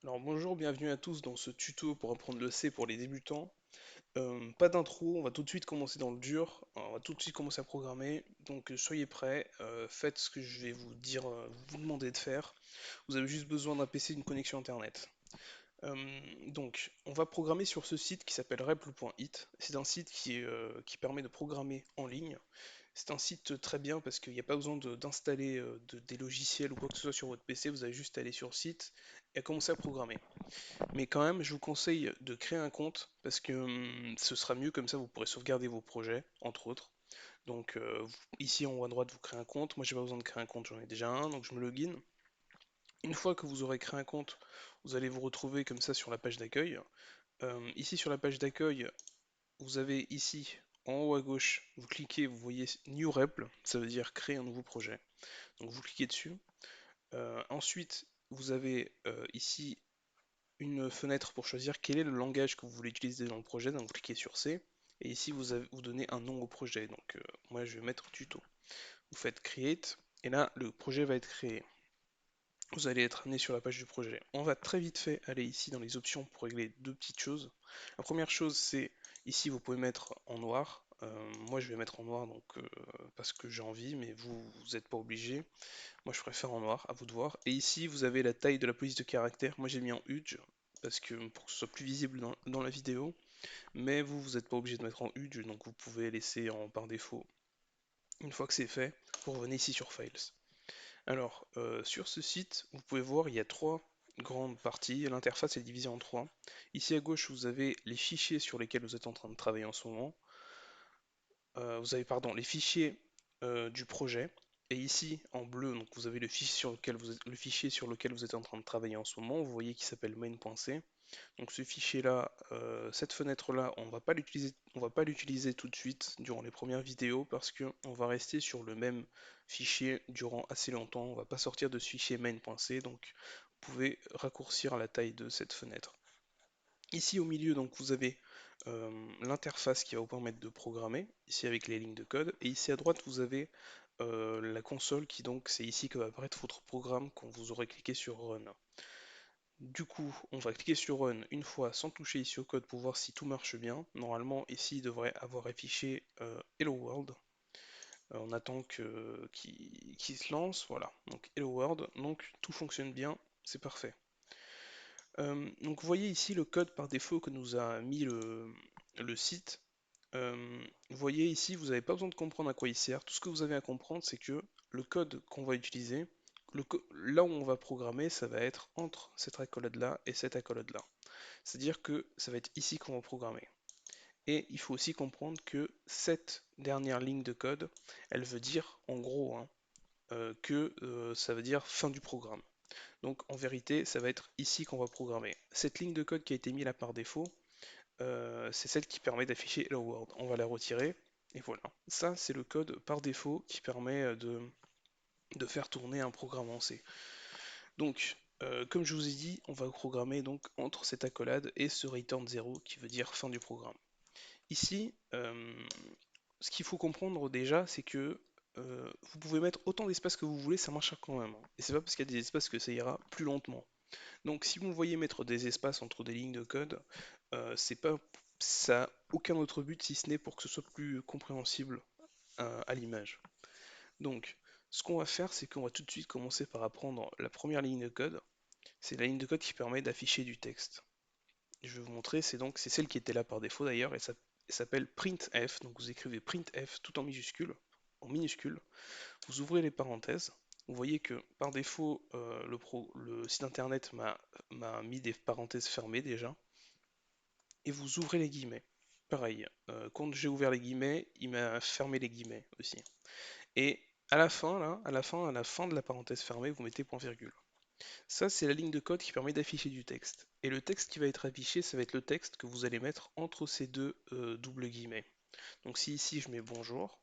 Alors bonjour, bienvenue à tous dans ce tuto pour apprendre le C pour les débutants. Pas d'intro, on va tout de suite commencer dans le dur, on va tout de suite commencer à programmer, donc soyez prêts, faites ce que je vais vous dire, vous demander de faire. Vous avez juste besoin d'un PC et d'une connexion internet. Donc, on va programmer sur ce site qui s'appelle repl.it. C'est un site qui permet de programmer en ligne. C'est un site très bien parce qu'il n'y a pas besoin d'installer des logiciels ou quoi que ce soit sur votre PC, vous avez juste à aller sur le site et à commencer à programmer. Mais quand même, je vous conseille de créer un compte parce que ce sera mieux comme ça, vous pourrez sauvegarder vos projets, entre autres. Donc ici en haut à droite, vous créez un compte. Moi, j'ai pas besoin de créer un compte, j'en ai déjà un, donc je me login. Une fois que vous aurez créé un compte, vous allez vous retrouver comme ça sur la page d'accueil. Ici sur la page d'accueil, vous avez ici en haut à gauche, vous cliquez, vous voyez New Repl, ça veut dire créer un nouveau projet. Donc vous cliquez dessus. Ensuite, vous avez ici une fenêtre pour choisir quel est le langage que vous voulez utiliser dans le projet. Donc vous cliquez sur C. Et ici, vous donnez un nom au projet. Donc moi, je vais mettre tuto. Vous faites Create. Et là, le projet va être créé. Vous allez être amené sur la page du projet. On va très vite fait aller ici dans les options pour régler deux petites choses. La première chose, c'est ici, vous pouvez mettre en noir. Moi, je vais mettre en noir donc parce que j'ai envie, mais vous n'êtes pas obligé. Moi, je préfère en noir, à vous de voir. Et ici, vous avez la taille de la police de caractère. Moi, j'ai mis en Huge, parce que pour que ce soit plus visible dans la vidéo. Mais vous n'êtes pas obligé de mettre en Huge, donc vous pouvez laisser en par défaut. Une fois que c'est fait, vous revenez ici sur Files. Alors, sur ce site, vous pouvez voir, il y a trois grandes parties. L'interface est divisée en trois. Ici à gauche, vous avez les fichiers sur lesquels vous êtes en train de travailler en ce moment. Vous avez pardon, les fichiers du projet. Et ici, en bleu, donc vous avez le fichier sur lequel vous êtes en train de travailler en ce moment. Vous voyez qu'il s'appelle main.c. Donc ce fichier-là, cette fenêtre-là, on va pas l'utiliser tout de suite durant les premières vidéos parce qu'on va rester sur le même fichier durant assez longtemps. On va pas sortir de ce fichier main.c, donc vous pouvez raccourcir la taille de cette fenêtre. Ici au milieu, donc vous avez l'interface qui va vous permettre de programmer, ici avec les lignes de code, et ici à droite vous avez la console qui donc c'est ici que va apparaître votre programme quand vous aurez cliqué sur Run. Du coup, on va cliquer sur Run une fois sans toucher ici au code pour voir si tout marche bien. Normalement, ici il devrait avoir affiché Hello World. On attend qu'il se lance, voilà. Donc Hello World, donc tout fonctionne bien, c'est parfait. Donc vous voyez ici le code par défaut que nous a mis le site. Vous voyez ici, vous n'avez pas besoin de comprendre à quoi il sert. Tout ce que vous avez à comprendre, c'est que le code qu'on va utiliser, là où on va programmer, ça va être entre cette accolade-là et cette accolade-là. C'est-à-dire que ça va être ici qu'on va programmer. Et il faut aussi comprendre que cette dernière ligne de code, elle veut dire, en gros, hein, que ça veut dire fin du programme. Donc en vérité, ça va être ici qu'on va programmer. Cette ligne de code qui a été mise là par défaut, c'est celle qui permet d'afficher Hello World. On va la retirer, et voilà. Ça, c'est le code par défaut qui permet de faire tourner un programme en C. Donc, comme je vous ai dit, on va programmer donc entre cette accolade et ce return 0 qui veut dire fin du programme. Ici, ce qu'il faut comprendre déjà, c'est que vous pouvez mettre autant d'espace que vous voulez, ça marchera quand même, hein. Et c'est pas parce qu'il y a des espaces que ça ira plus lentement. Donc si vous me voyez mettre des espaces entre des lignes de code, c'est pas ça a aucun autre but si ce n'est pour que ce soit plus compréhensible à l'image. Donc ce qu'on va faire, c'est qu'on va tout de suite commencer par apprendre la première ligne de code. C'est la ligne de code qui permet d'afficher du texte. Je vais vous montrer, c'est celle qui était là par défaut d'ailleurs, et ça s'appelle printf. Donc vous écrivez printf tout en minuscule. Vous ouvrez les parenthèses. Vous voyez que par défaut, le site internet m'a mis des parenthèses fermées déjà. Et vous ouvrez les guillemets. Pareil, quand j'ai ouvert les guillemets, il m'a fermé les guillemets aussi. Et à la fin, là, à la fin de la parenthèse fermée, vous mettez point virgule. Ça, c'est la ligne de code qui permet d'afficher du texte. Et le texte qui va être affiché, ça va être le texte que vous allez mettre entre ces deux doubles guillemets. Donc si ici je mets bonjour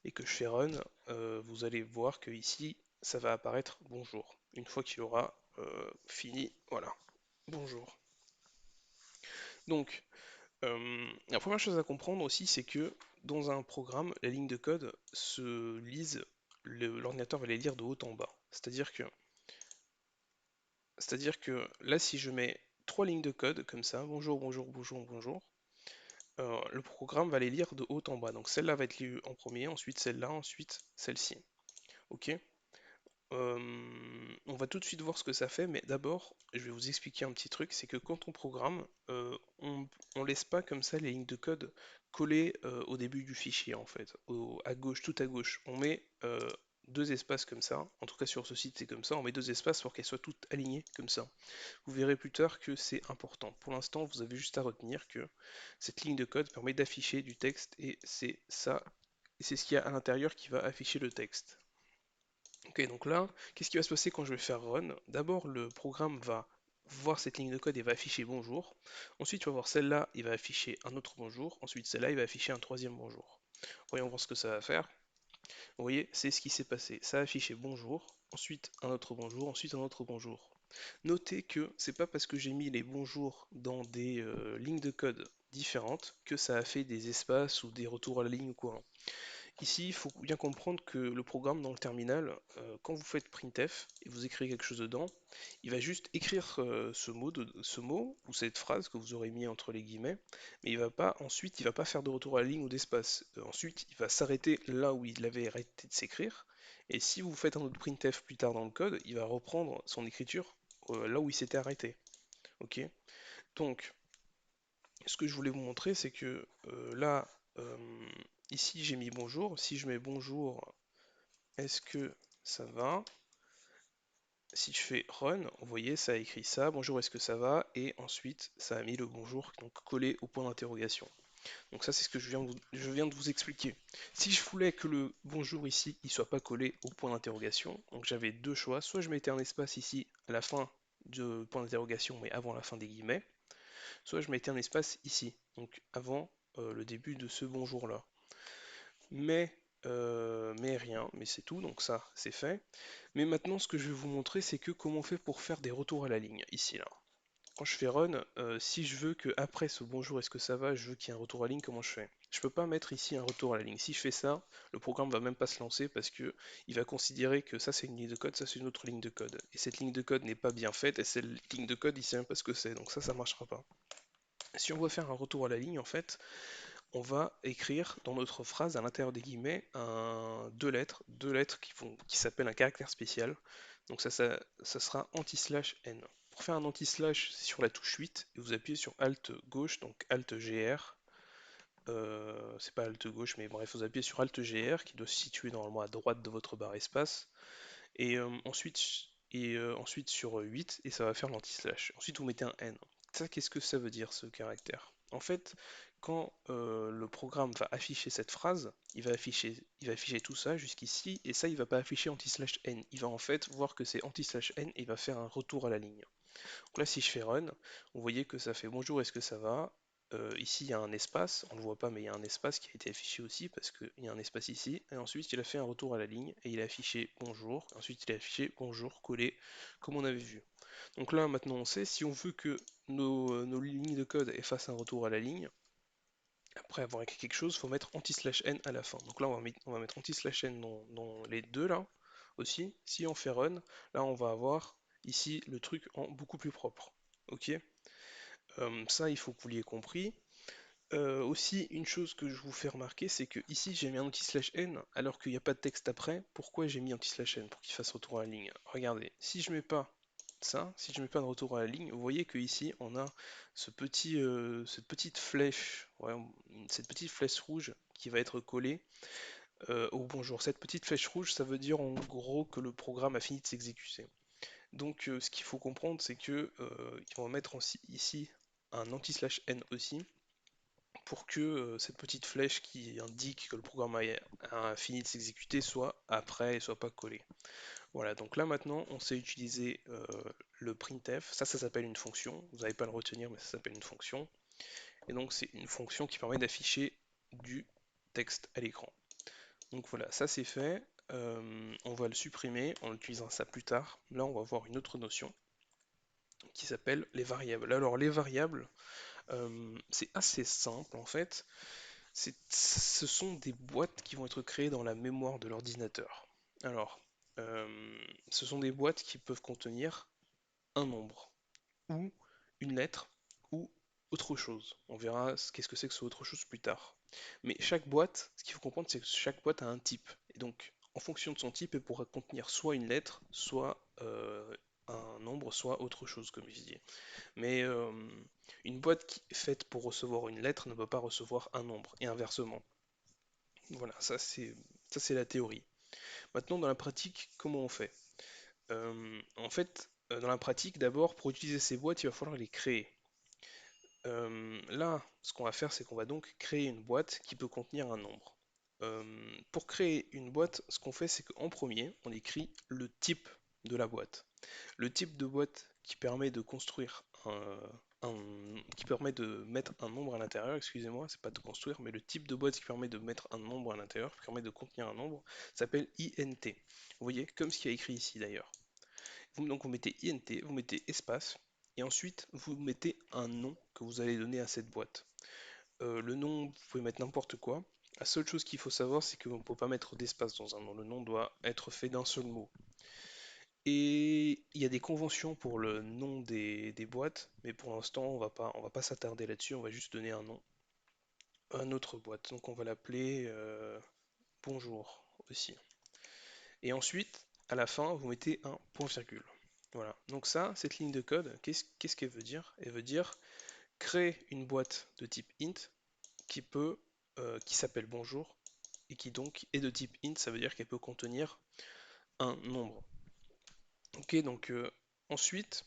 et que je fais run, vous allez voir que ici ça va apparaître bonjour. Une fois qu'il aura fini, voilà, bonjour. Donc la première chose à comprendre aussi, c'est que dans un programme, la ligne de code se lise, l'ordinateur va les lire de haut en bas. C'est-à-dire que C'est-à-dire que là, si je mets trois lignes de code comme ça, bonjour, bonjour, bonjour, bonjour, le programme va les lire de haut en bas. Donc celle-là va être lue en premier, ensuite celle-là, ensuite celle-ci. Ok? On va tout de suite voir ce que ça fait, mais d'abord, je vais vous expliquer un petit truc, c'est que quand on programme, on laisse pas comme ça les lignes de code collées au début du fichier en fait, à gauche, tout à gauche. On met deux espaces comme ça, en tout cas sur ce site c'est comme ça, on met deux espaces pour qu'elles soient toutes alignées comme ça. Vous verrez plus tard que c'est important. Pour l'instant, vous avez juste à retenir que cette ligne de code permet d'afficher du texte et c'est ça, c'est ce qu'il y a à l'intérieur qui va afficher le texte. Ok, donc là, qu'est-ce qui va se passer quand je vais faire run? D'abord, le programme va voir cette ligne de code et va afficher bonjour. Ensuite, tu vas voir celle-là, il va afficher un autre bonjour. Ensuite, celle-là, il va afficher un troisième bonjour. Voyons voir ce que ça va faire. Vous voyez, c'est ce qui s'est passé. Ça a affiché bonjour, ensuite un autre bonjour, ensuite un autre bonjour. Notez que c'est pas parce que j'ai mis les bonjours dans des lignes de code différentes que ça a fait des espaces ou des retours à la ligne ou quoi. Ici, il faut bien comprendre que le programme dans le terminal, quand vous faites printf et vous écrivez quelque chose dedans, il va juste écrire ce mot ou cette phrase que vous aurez mis entre les guillemets, mais il va pas ensuite, il va pas faire de retour à la ligne ou d'espace. Ensuite, il va s'arrêter là où il avait arrêté de s'écrire, et si vous faites un autre printf plus tard dans le code, il va reprendre son écriture là où il s'était arrêté. Ok? Donc, ce que je voulais vous montrer, c'est que là, euh, ici j'ai mis bonjour. Si je mets bonjour, est-ce que ça va? Si je fais run, vous voyez, ça a écrit ça, bonjour, est-ce que ça va? Et ensuite, ça a mis le bonjour, donc collé au point d'interrogation. Donc ça, c'est ce que je viens de vous expliquer. Si je voulais que le bonjour ici, il soit pas collé au point d'interrogation, donc j'avais deux choix, soit je mettais un espace ici à la fin du point d'interrogation, mais avant la fin des guillemets, soit je mettais un espace ici, donc avant le début de ce bonjour-là. Mais rien, mais c'est tout, donc ça, c'est fait. Mais maintenant, ce que je vais vous montrer, c'est que comment on fait pour faire des retours à la ligne, ici, là. Quand je fais run, si je veux que après ce bonjour, est-ce que ça va, je veux qu'il y ait un retour à la ligne, comment je fais? Je peux pas mettre ici un retour à la ligne. Si je fais ça, le programme va même pas se lancer parce que il va considérer que ça c'est une ligne de code, ça c'est une autre ligne de code. Et cette ligne de code n'est pas bien faite, et cette ligne de code, il sait même pas ce que c'est, donc ça marchera pas. Si on veut faire un retour à la ligne, en fait, on va écrire dans notre phrase à l'intérieur des guillemets deux lettres qui s'appellent un caractère spécial. Donc ça sera anti-slash n. Pour faire un anti-slash, c'est sur la touche 8 et vous appuyez sur Alt gauche, donc Alt GR. C'est pas Alt gauche, mais bref, vous appuyez sur Alt GR qui doit se situer normalement à droite de votre barre espace. Et ensuite sur 8 et ça va faire l'anti-slash. Ensuite vous mettez un N. Ça, qu'est-ce que ça veut dire ce caractère? En fait, quand le programme va afficher cette phrase, il va afficher tout ça jusqu'ici, et ça il va pas afficher anti-slash N. Il va en fait voir que c'est anti-slash N et il va faire un retour à la ligne. Donc là, si je fais run, vous voyez que ça fait bonjour, est-ce que ça va? Ici, il y a un espace, on ne le voit pas, mais il y a un espace qui a été affiché aussi parce qu'il y a un espace ici. Et ensuite, il a fait un retour à la ligne et il a affiché bonjour. Ensuite, il a affiché bonjour collé comme on avait vu. Donc là, maintenant, on sait si on veut que nos lignes de code fassent un retour à la ligne. Après avoir écrit quelque chose, il faut mettre anti-n à la fin. Donc là, on va mettre anti-n dans les deux là aussi. Si on fait run, là, on va avoir ici le truc en beaucoup plus propre. Ok? Ça, il faut que vous l'ayez compris. Aussi, une chose que je vous fais remarquer, c'est que ici j'ai mis un anti-slash n alors qu'il n'y a pas de texte après. Pourquoi j'ai mis anti-slash n? Pour qu'il fasse retour à la ligne. Regardez, si je mets pas ça, si je mets pas de retour à la ligne, vous voyez que ici on a cette petite flèche, ouais, cette petite flèche rouge qui va être collée au bonjour. Cette petite flèche rouge, ça veut dire en gros que le programme a fini de s'exécuter. Donc ce qu'il faut comprendre, c'est que ils vont mettre ici un anti-slash n aussi pour que cette petite flèche qui indique que le programme a fini de s'exécuter soit après et soit pas collé. Voilà, donc là maintenant on sait utiliser le printf, ça s'appelle une fonction, vous n'allez pas le retenir mais ça s'appelle une fonction, et donc c'est une fonction qui permet d'afficher du texte à l'écran. Donc voilà, ça c'est fait. On va le supprimer, on utilisera ça plus tard. Là on va voir une autre notion qui s'appelle les variables. Alors les variables, c'est assez simple en fait. Ce sont des boîtes qui vont être créées dans la mémoire de l'ordinateur. Alors, ce sont des boîtes qui peuvent contenir un nombre, ou une lettre, ou autre chose. On verra qu'est-ce que c'est que ce autre chose plus tard. Mais chaque boîte, ce qu'il faut comprendre, c'est que chaque boîte a un type. Et donc, en fonction de son type, elle pourra contenir soit une lettre, soit un nombre, soit autre chose, comme je dis. Mais une boîte faite pour recevoir une lettre ne peut pas recevoir un nombre, et inversement. Voilà, ça c'est la théorie. Maintenant, dans la pratique, comment on fait? En fait, dans la pratique, d'abord, pour utiliser ces boîtes, il va falloir les créer. Là, ce qu'on va faire, c'est qu'on va donc créer une boîte qui peut contenir un nombre. Pour créer une boîte, ce qu'on fait, c'est qu'en premier, on écrit le type de la boîte. Le type de boîte qui permet de construire qui permet de mettre un nombre à l'intérieur, excusez-moi, c'est pas de construire, mais le type de boîte qui permet de mettre un nombre à l'intérieur, qui permet de contenir un nombre, s'appelle int. Vous voyez, comme ce qui est écrit ici d'ailleurs. Donc vous mettez int, vous mettez espace, et ensuite vous mettez un nom que vous allez donner à cette boîte. Le nom, vous pouvez mettre n'importe quoi. La seule chose qu'il faut savoir, c'est qu'on ne peut pas mettre d'espace dans un nom. Le nom doit être fait d'un seul mot. Et il y a des conventions pour le nom des boîtes, mais pour l'instant, on va pas s'attarder là-dessus, on va juste donner un nom à notre boîte. Donc on va l'appeler bonjour aussi. Et ensuite, à la fin, vous mettez un point virgule. Voilà. Donc ça, cette ligne de code, qu'est-ce qu'elle veut dire? Elle veut dire créer une boîte de type int qui s'appelle bonjour et qui donc est de type int, ça veut dire qu'elle peut contenir un nombre. Ok, donc ensuite,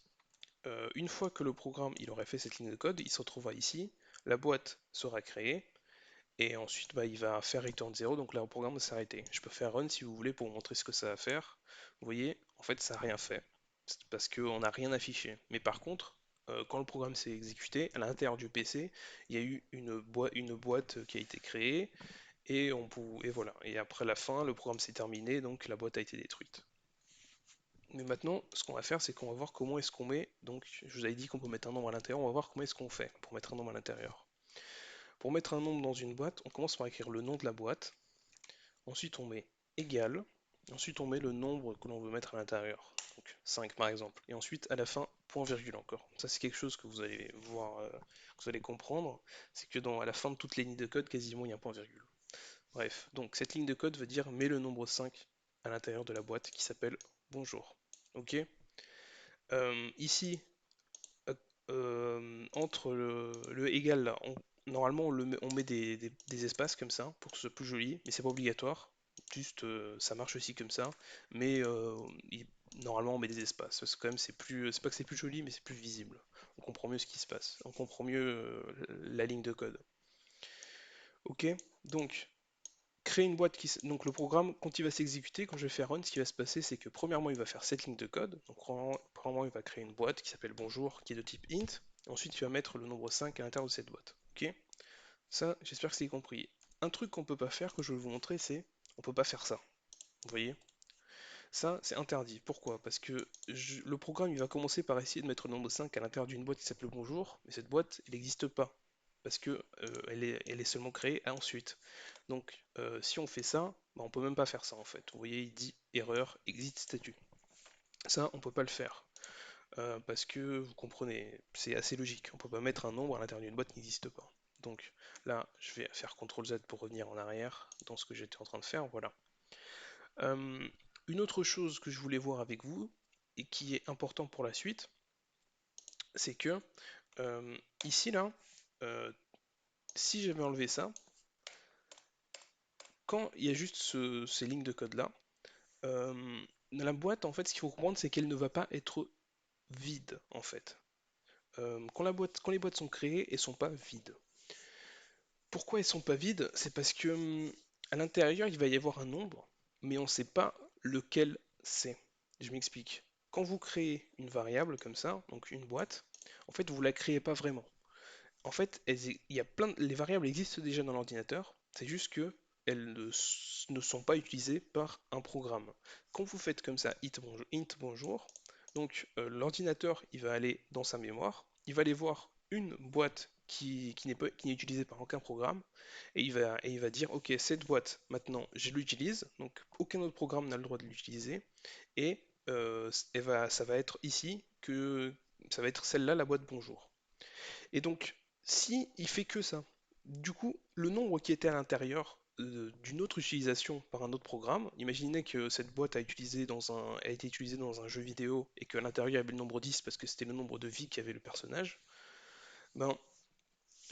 une fois que le programme il aurait fait cette ligne de code, il se retrouvera ici, la boîte sera créée, et ensuite bah, il va faire return 0, donc là le programme va s'arrêter. Je peux faire run si vous voulez pour vous montrer ce que ça va faire. Vous voyez, en fait ça n'a rien fait, c'est parce qu'on n'a rien affiché. Mais par contre, quand le programme s'est exécuté, à l'intérieur du PC, il y a eu une boîte qui a été créée, et voilà. Et après la fin, le programme s'est terminé, donc la boîte a été détruite. Mais maintenant, ce qu'on va faire, c'est qu'on va voir comment est-ce qu'on met. Donc, je vous avais dit qu'on peut mettre un nombre à l'intérieur. On va voir comment est-ce qu'on fait pour mettre un nombre à l'intérieur. Pour mettre un nombre dans une boîte, on commence par écrire le nom de la boîte. Ensuite, on met égal. Ensuite, on met le nombre que l'on veut mettre à l'intérieur. Donc 5 par exemple. Et ensuite, à la fin, point virgule encore. Ça, c'est quelque chose que vous allez voir, que vous allez comprendre. C'est que à la fin de toutes les lignes de code, quasiment, il y a un point virgule. Bref, donc cette ligne de code veut dire mets le nombre 5 à l'intérieur de la boîte qui s'appelle bonjour. Ok? Ici, entre le égal là, normalement on met des espaces comme ça pour que ce soit plus joli, mais c'est pas obligatoire. Juste ça marche aussi comme ça, mais normalement on met des espaces. Parce que quand même c'est pas que c'est plus joli, mais c'est plus visible. On comprend mieux ce qui se passe, on comprend mieux la ligne de code. Ok, donc créer une boîte donc le programme, quand il va s'exécuter, quand je vais faire run, ce qui va se passer, c'est que premièrement, il va faire cette ligne de code. Donc premièrement, il va créer une boîte qui s'appelle bonjour, qui est de type int. Ensuite, il va mettre le nombre 5 à l'intérieur de cette boîte. Ok? Ça, j'espère que c'est compris. Un truc qu'on peut pas faire, que je vais vous montrer, c'est on peut pas faire ça. Vous voyez? Ça, c'est interdit. Pourquoi? Parce que le programme, il va commencer par essayer de mettre le nombre 5 à l'intérieur d'une boîte qui s'appelle bonjour, mais cette boîte, elle n'existe pas. Parce que elle est seulement créée ensuite. Donc, si on fait ça, bah, on peut même pas faire ça en fait. Vous voyez, il dit erreur, exit statut. Ça, on peut pas le faire. Parce que vous comprenez, c'est assez logique. On peut pas mettre un nombre à l'intérieur d'une boîte qui n'existe pas. Donc là, je vais faire CTRL Z pour revenir en arrière dans ce que j'étais en train de faire. Voilà. Euh, une autre chose que je voulais voir avec vous et qui est important pour la suite, c'est que ici là, euh, si j'avais enlevé ça, quand il y a juste ces lignes de code là, dans la boîte en fait, ce qu'il faut comprendre, c'est qu'elle ne va pas être vide en fait. Quand les boîtes sont créées, elles sont pas vides. Pourquoi elles sont pas vides? C'est parce que à l'intérieur, il va y avoir un nombre, mais on ne sait pas lequel c'est. Je m'explique. Quand vous créez une variable comme ça, donc une boîte, en fait, vous la créez pas vraiment. En fait, il y a les variables existent déjà dans l'ordinateur, c'est juste que elles ne sont pas utilisées par un programme. Quand vous faites comme ça, int bonjour, donc l'ordinateur, il va aller dans sa mémoire, il va aller voir une boîte qui n'est utilisée par aucun programme, et il va dire, ok, cette boîte, maintenant, je l'utilise, donc aucun autre programme n'a le droit de l'utiliser, et ça va être ici que ça va être celle-là, la boîte bonjour. Et donc, si il fait que ça, du coup, le nombre qui était à l'intérieur d'une autre utilisation par un autre programme, imaginez que cette boîte a été utilisée dans un jeu vidéo et qu'à l'intérieur il y avait le nombre 10 parce que c'était le nombre de vies qu'avait le personnage, ben,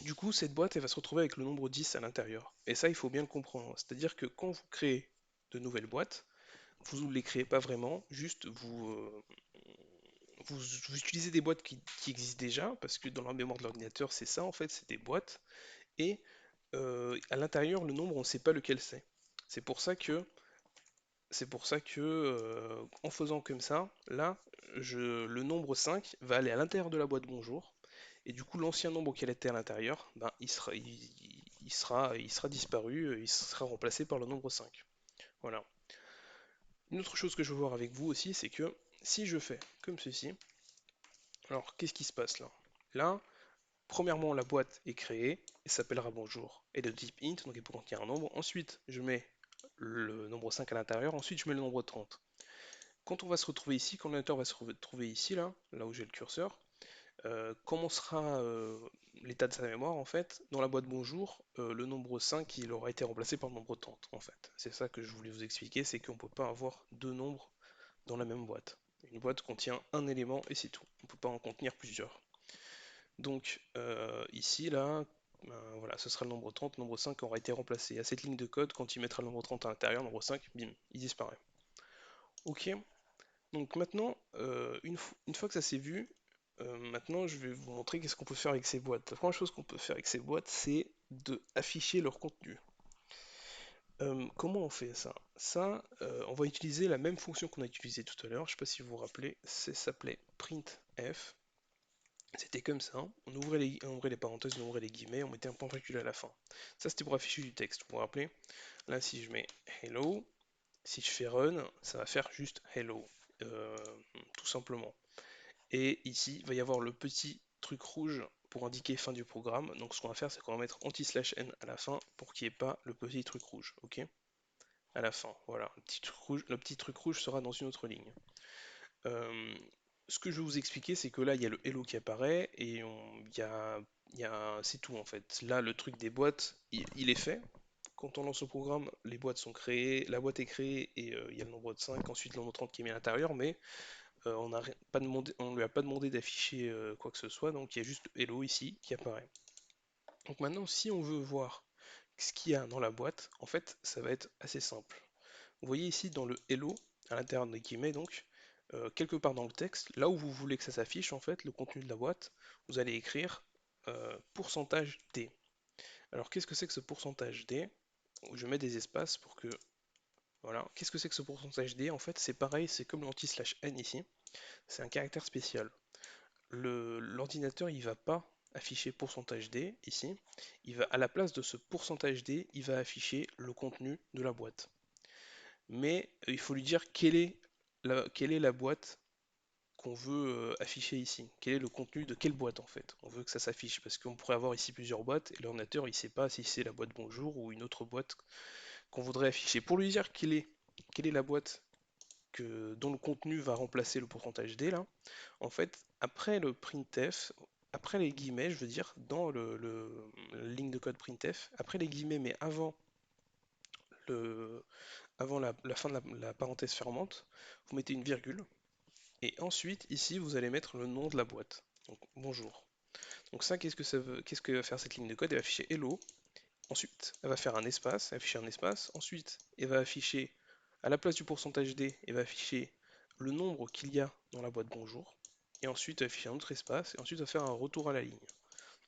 du coup, cette boîte elle va se retrouver avec le nombre 10 à l'intérieur. Et ça, il faut bien le comprendre. C'est-à-dire que quand vous créez de nouvelles boîtes, vous ne les créez pas vraiment, juste vous utilisez des boîtes qui existent déjà, parce que dans la mémoire de l'ordinateur, c'est ça en fait, c'est des boîtes, et à l'intérieur, le nombre, on ne sait pas lequel c'est. C'est pour ça que, en faisant comme ça, là, le nombre 5 va aller à l'intérieur de la boîte bonjour, et du coup, l'ancien nombre qui était à l'intérieur, ben, il sera disparu, il sera remplacé par le nombre 5. Voilà. Une autre chose que je veux voir avec vous aussi, c'est que si je fais comme ceci, alors qu'est-ce qui se passe là? Là, premièrement, la boîte est créée et s'appellera bonjour. Et de type int, donc il peut contenir un nombre. Ensuite, je mets le nombre 5 à l'intérieur. Ensuite, je mets le nombre 30. Quand on va se retrouver ici, quand l'ordinateur va se retrouver ici, là où j'ai le curseur, comment sera l'état de sa mémoire en fait? Dans la boîte bonjour, le nombre 5 il aura été remplacé par le nombre 30 en fait. C'est ça que je voulais vous expliquer, c'est qu'on ne peut pas avoir deux nombres dans la même boîte. Une boîte contient un élément et c'est tout. On ne peut pas en contenir plusieurs. Donc ici, là, voilà, ce sera le nombre 30, le nombre 5 aura été remplacé. À cette ligne de code, quand il mettra le nombre 30 à l'intérieur, le nombre 5, bim, il disparaît. Ok, donc maintenant, une fois que ça s'est vu, maintenant je vais vous montrer qu'est-ce qu'on peut faire avec ces boîtes. La première chose qu'on peut faire avec ces boîtes, c'est de afficher leur contenu. Comment on fait ça? Ça, on va utiliser la même fonction qu'on a utilisée tout à l'heure, je ne sais pas si vous vous rappelez, ça s'appelait printf. C'était comme ça, hein. On ouvrait les parenthèses, on ouvrait les guillemets, on mettait un point virgule à la fin. Ça c'était pour afficher du texte, vous vous rappelez? Là si je mets hello, si je fais run, ça va faire juste hello, euh, tout simplement. Et ici, il va y avoir le petit truc rouge pour indiquer fin du programme. Donc ce qu'on va faire, c'est qu'on va mettre anti/n à la fin pour qu'il n'y ait pas le petit truc rouge, ok? À la fin, voilà. Le petit truc rouge sera dans une autre ligne. Euh, Ce que je vais vous expliquer, c'est que là, il y a le hello qui apparaît et c'est tout en fait. Là, le truc des boîtes, il est fait. Quand on lance le programme, les boîtes sont créées, la boîte est créée et il y a le nombre de 5, ensuite le nombre 30 qui est mis à l'intérieur, mais on ne lui a pas demandé d'afficher quoi que ce soit, donc il y a juste hello ici qui apparaît. Donc maintenant, si on veut voir ce qu'il y a dans la boîte, en fait, ça va être assez simple. Vous voyez ici dans le hello, à l'intérieur des guillemets donc, quelque part dans le texte, là où vous voulez que ça s'affiche en fait, le contenu de la boîte, vous allez écrire pourcentage %d. Alors qu'est-ce que c'est que ce pourcentage %d? Je mets des espaces pour que... Voilà. Qu'est-ce que c'est que ce pourcentage %d? En fait c'est pareil, c'est comme l'anti/n ici, c'est un caractère spécial. L'ordinateur il va pas afficher pourcentage %d ici, il va à la place de ce pourcentage %d, il va afficher le contenu de la boîte. Mais il faut lui dire quelle est la boîte qu'on veut afficher ici. Quel est le contenu de quelle boîte en fait on veut que ça s'affiche. Parce qu'on pourrait avoir ici plusieurs boîtes et l'ordinateur il ne sait pas si c'est la boîte bonjour ou une autre boîte qu'on voudrait afficher. Pour lui dire quelle est la boîte dont le contenu va remplacer le pourcentage D là, en fait, après le printf, après les guillemets, je veux dire, dans la ligne de code printf, après les guillemets, mais le, avant la fin de la parenthèse fermante, vous mettez une virgule. Et ensuite, ici, vous allez mettre le nom de la boîte. Donc, bonjour. Donc ça, qu'est-ce que ça veut, qu'est-ce que va faire cette ligne de code? Elle va afficher hello. Ensuite, elle va faire un espace, afficher un espace. Ensuite, elle va afficher, à la place du pourcentage D, elle va afficher le nombre qu'il y a dans la boîte bonjour. Et ensuite, elle va afficher un autre espace. Et ensuite, elle va faire un retour à la ligne.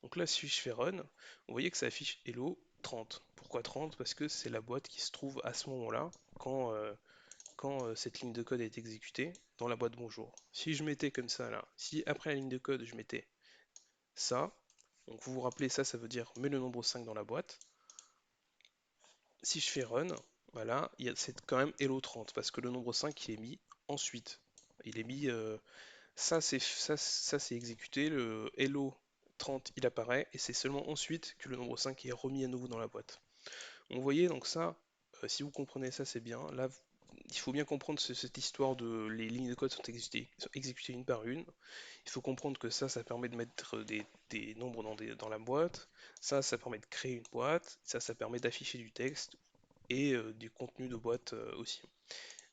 Donc là, si je fais run, vous voyez que ça affiche hello 30. Pourquoi 30? Parce que c'est la boîte qui se trouve à ce moment-là, quand cette ligne de code est exécutée dans la boîte bonjour. Si je mettais comme ça là, si après la ligne de code je mettais ça, donc vous vous rappelez ça, ça veut dire mets le nombre 5 dans la boîte. Si je fais run, voilà, c'est quand même hello 30 parce que le nombre 5 il est mis ensuite. Il est mis, ça c'est exécuté, le hello 30 il apparaît et c'est seulement ensuite que le nombre 5 est remis à nouveau dans la boîte. Donc vous voyez donc ça, si vous comprenez ça c'est bien. Là il faut bien comprendre cette histoire de les lignes de code sont exécutées une par une. Il faut comprendre que ça permet de mettre des nombres dans la boîte. Ça permet de créer une boîte. Ça permet d'afficher du texte et du contenu de boîte aussi.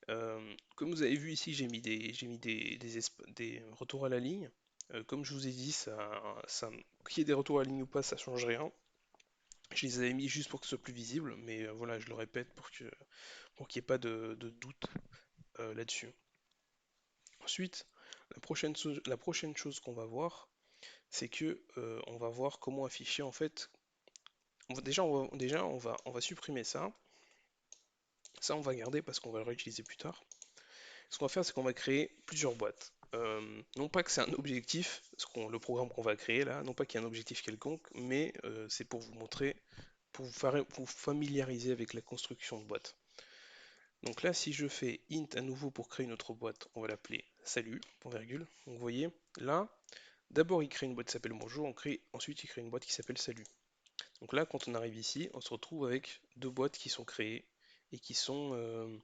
Comme vous avez vu ici, j'ai mis des retours à la ligne. Comme je vous ai dit, qu'il y ait des retours à la ligne ou pas, ça change rien. Je les avais mis juste pour que ce soit plus visible, mais voilà, je le répète pour qu'il n'y ait pas de doute là-dessus. Ensuite, la prochaine chose qu'on va voir, c'est que on va voir comment afficher en fait. On va supprimer ça. Ça, on va garder parce qu'on va le réutiliser plus tard. Ce qu'on va faire, c'est qu'on va créer plusieurs boîtes. Non pas que c'est un objectif, le programme qu'on va créer là, non pas qu'il y ait un objectif quelconque, mais c'est pour vous montrer, pour vous familiariser avec la construction de boîte. Donc là, si je fais int à nouveau pour créer une autre boîte, on va l'appeler salut, point virgule. Donc vous voyez, là, d'abord il crée une boîte qui s'appelle bonjour, ensuite il crée une boîte qui s'appelle salut. Donc là, quand on arrive ici, on se retrouve avec deux boîtes qui sont créées et qui sont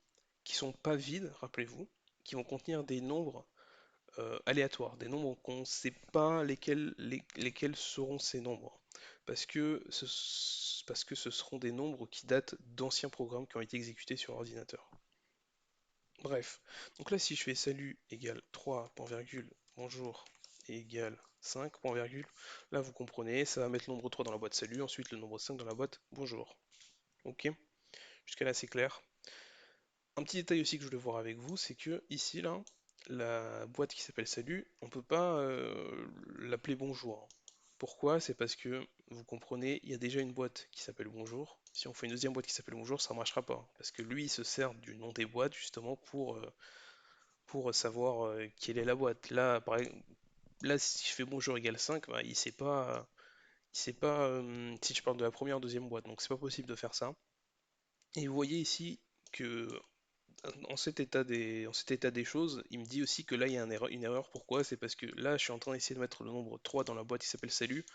pas vides, rappelez-vous, qui vont contenir des nombres aléatoires, des nombres qu'on ne sait pas lesquels seront ces nombres. Parce que ce seront des nombres qui datent d'anciens programmes qui ont été exécutés sur ordinateur. Bref, donc là si je fais salut égale 3, point virgule, bonjour égale 5, point virgule, là vous comprenez, ça va mettre le nombre 3 dans la boîte salut, ensuite le nombre 5 dans la boîte bonjour. Ok? Jusqu'à là c'est clair. Un petit détail aussi que je voulais voir avec vous, c'est que ici là, la boîte qui s'appelle salut, on peut pas l'appeler bonjour. Pourquoi? C'est parce que vous comprenez, il y a déjà une boîte qui s'appelle bonjour. Si on fait une deuxième boîte qui s'appelle bonjour, ça ne marchera pas. Parce que lui, il se sert du nom des boîtes justement pour savoir quelle est la boîte. Là, si je fais bonjour égale 5, bah, il sait pas si je parle de la première ou deuxième boîte, donc c'est pas possible de faire ça. Et vous voyez ici que en cet état des choses, il me dit aussi que là il y a une erreur. Pourquoi? C'est parce que là je suis en train d'essayer de mettre le nombre 3 dans la boîte qui s'appelle salut,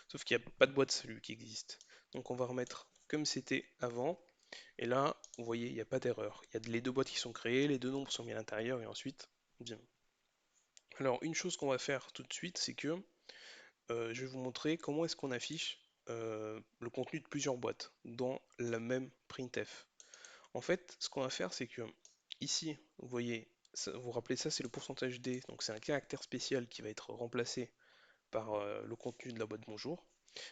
sauf qu'il n'y a pas de boîte salut qui existe. Donc on va remettre comme c'était avant, et là, vous voyez, il n'y a pas d'erreur. Il y a les deux boîtes qui sont créées, les deux nombres sont mis à l'intérieur, et ensuite, bien. Alors, une chose qu'on va faire tout de suite, c'est que je vais vous montrer comment est-ce qu'on affiche le contenu de plusieurs boîtes dans la même printf. En fait, ce qu'on va faire, c'est que ici, vous voyez, vous vous rappelez ça, c'est le pourcentage D, donc c'est un caractère spécial qui va être remplacé par le contenu de la boîte bonjour.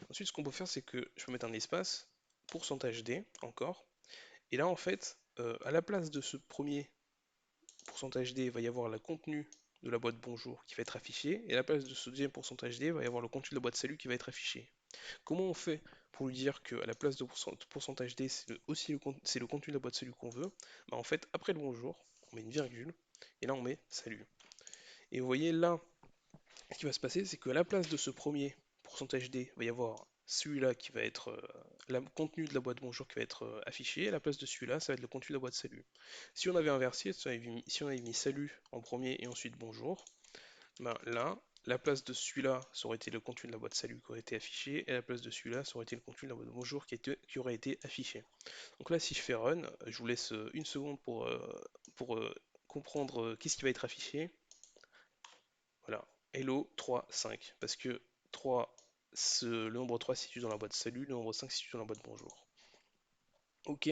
Ensuite, ce qu'on peut faire, c'est que je peux mettre un espace, pourcentage D, encore, et là, en fait, à la place de ce premier pourcentage D, il va y avoir le contenu de la boîte bonjour qui va être affiché, et à la place de ce deuxième pourcentage D, il va y avoir le contenu de la boîte salut qui va être affiché. Comment on fait pour lui dire qu'à la place de pourcentage D, c'est le contenu de la boîte salut qu'on veut? Bah, en fait, après le bonjour, on met une virgule, et là on met salut. Et vous voyez là, ce qui va se passer, c'est qu'à la place de ce premier pourcentage D, il va y avoir celui-là qui va être le contenu de la boîte bonjour qui va être affiché, et à la place de celui-là, ça va être le contenu de la boîte salut. Si on avait inversé, si on avait mis salut en premier et ensuite bonjour, ben là, la place de celui-là, ça aurait été le contenu de la boîte salut qui aurait été affiché, et la place de celui-là, ça aurait été le contenu de la boîte bonjour qui aurait été affiché. Donc là, si je fais run, je vous laisse une seconde pour comprendre qu'est-ce qui va être affiché. Voilà, hello 3, 5, parce que 3, le nombre 3 se situe dans la boîte salut, le nombre 5 se situe dans la boîte bonjour. Ok.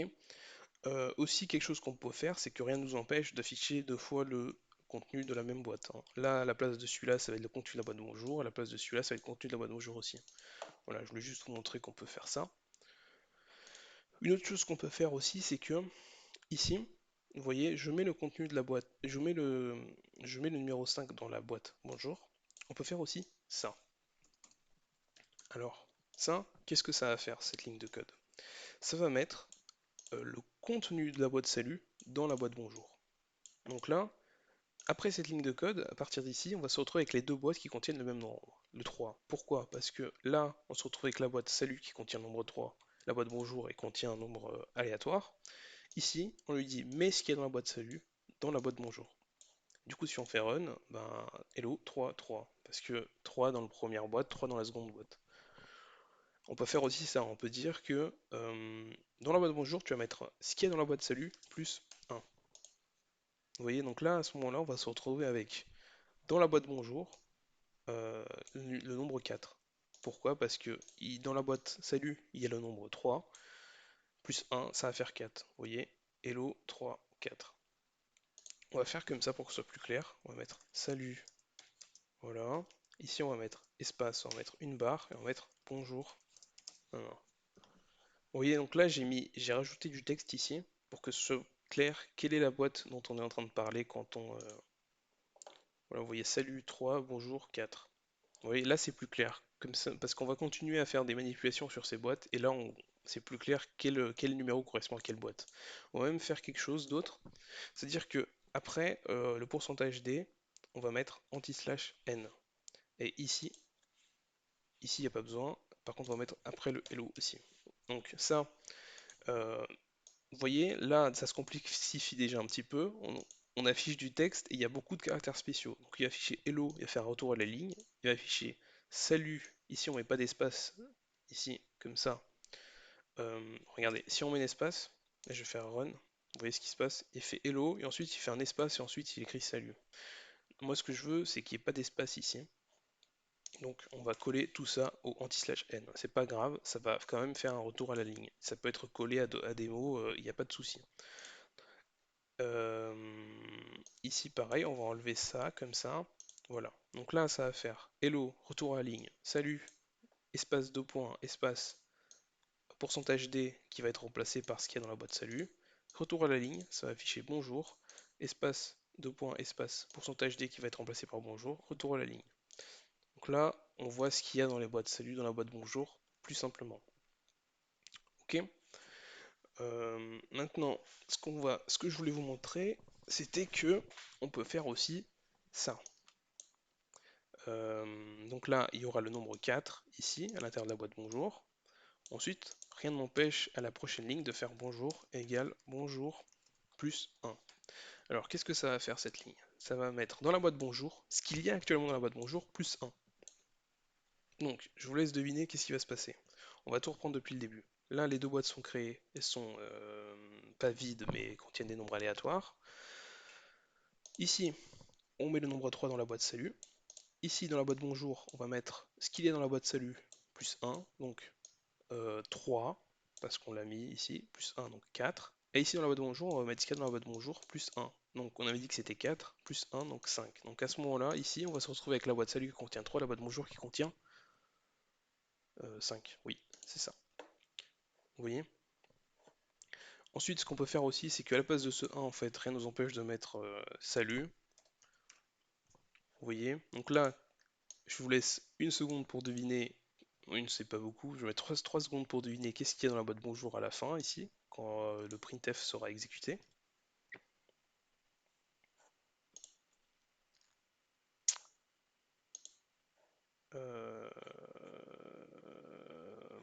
Aussi, quelque chose qu'on peut faire, c'est que rien ne nous empêche d'afficher deux fois le contenu de la même boîte, hein. Là, à la place de celui-là, ça va être le contenu de la boîte bonjour, à la place de celui-là, ça va être le contenu de la boîte bonjour aussi. Voilà, je voulais juste vous montrer qu'on peut faire ça. Une autre chose qu'on peut faire aussi, c'est que ici, vous voyez, je mets le contenu de la boîte, je mets le numéro 5 dans la boîte bonjour. On peut faire aussi ça. Alors, ça, qu'est-ce que ça va faire, cette ligne de code? Ça va mettre le contenu de la boîte salut dans la boîte bonjour. Donc là, après cette ligne de code, à partir d'ici, on va se retrouver avec les deux boîtes qui contiennent le même nombre, le 3. Pourquoi? Parce que là, on se retrouve avec la boîte salut qui contient le nombre 3, la boîte bonjour et contient un nombre aléatoire. Ici, on lui dit mets ce qu'il y a dans la boîte salut dans la boîte bonjour. Du coup, si on fait run, ben hello 3, 3. Parce que 3 dans la première boîte, 3 dans la seconde boîte. On peut faire aussi ça, on peut dire que dans la boîte bonjour, tu vas mettre ce qu'il y a dans la boîte salut plus 1. Vous voyez, donc là, à ce moment-là, on va se retrouver avec, dans la boîte bonjour, euh, le nombre 4. Pourquoi? Parce que dans la boîte salut, il y a le nombre 3, plus 1, ça va faire 4. Vous voyez? Hello, 3, 4. On va faire comme ça pour que ce soit plus clair. On va mettre salut, voilà. Ici, on va mettre espace, on va mettre une barre, et on va mettre bonjour. Non, non. Vous voyez, donc là, j'ai rajouté du texte ici, pour que ce soit clair quelle est la boîte dont on est en train de parler quand on... voilà, vous voyez salut 3, bonjour 4. Vous voyez, là, c'est plus clair. Comme ça, parce qu'on va continuer à faire des manipulations sur ces boîtes, et là, c'est plus clair quel numéro correspond à quelle boîte. On va même faire quelque chose d'autre. C'est-à-dire que après le pourcentage D, on va mettre anti-slash n. Et ici, il n'y a pas besoin. Par contre, on va mettre après le hello aussi. Donc ça, euh, vous voyez, là, ça se complexifie déjà un petit peu. On affiche du texte et il y a beaucoup de caractères spéciaux. Donc il va afficher hello, il va faire un retour à la ligne. Il va afficher salut. Ici, on met pas d'espace. Ici, comme ça. Regardez, si on met un espace, je vais faire run. Vous voyez ce qui se passe? Il fait hello et ensuite il fait un espace et ensuite il écrit salut. Moi, ce que je veux, c'est qu'il n'y ait pas d'espace ici. Donc, on va coller tout ça au anti-slash n. C'est pas grave, ça va quand même faire un retour à la ligne. Ça peut être collé à des mots, il n'y a pas de souci. Euh, Ici, pareil, on va enlever ça comme ça. Voilà. Donc là, ça va faire hello, retour à la ligne, salut, espace 2 points, espace, pourcentage D qui va être remplacé par ce qu'il y a dans la boîte salut. Retour à la ligne, ça va afficher bonjour, espace 2 points, espace, pourcentage D qui va être remplacé par bonjour, retour à la ligne. Donc là, on voit ce qu'il y a dans les boîtes salut, dans la boîte bonjour, plus simplement. Ok. Maintenant, ce que je voulais vous montrer, c'était que on peut faire aussi ça. Donc là, il y aura le nombre 4 ici, à l'intérieur de la boîte bonjour. Ensuite, rien ne m'empêche à la prochaine ligne de faire bonjour égale bonjour plus 1. Alors, qu'est-ce que ça va faire cette ligne? Ça va mettre dans la boîte bonjour ce qu'il y a actuellement dans la boîte bonjour plus 1. Donc, je vous laisse deviner qu'est-ce qui va se passer. On va tout reprendre depuis le début. Là, les deux boîtes sont créées, elles sont pas vides mais contiennent des nombres aléatoires. Ici, on met le nombre 3 dans la boîte salut. Ici, dans la boîte bonjour, on va mettre ce qu'il y a dans la boîte salut plus 1, donc 3, parce qu'on l'a mis ici, plus 1, donc 4. Et ici, dans la boîte bonjour, on va mettre ce qu'il y a dans la boîte bonjour plus 1. Donc, on avait dit que c'était 4, plus 1, donc 5. Donc, à ce moment-là, ici, on va se retrouver avec la boîte salut qui contient 3, la boîte bonjour qui contient 5. Oui, c'est ça. Vous voyez? Ensuite, ce qu'on peut faire aussi, c'est qu'à la place de ce 1, en fait, rien ne nous empêche de mettre salut. Vous voyez? Donc là, je vous laisse une seconde pour deviner. Une, c'est pas beaucoup. Je vais mettre 3 secondes pour deviner qu'est-ce qu'il y a dans la boîte bonjour à la fin, ici, quand le printf sera exécuté. Euh,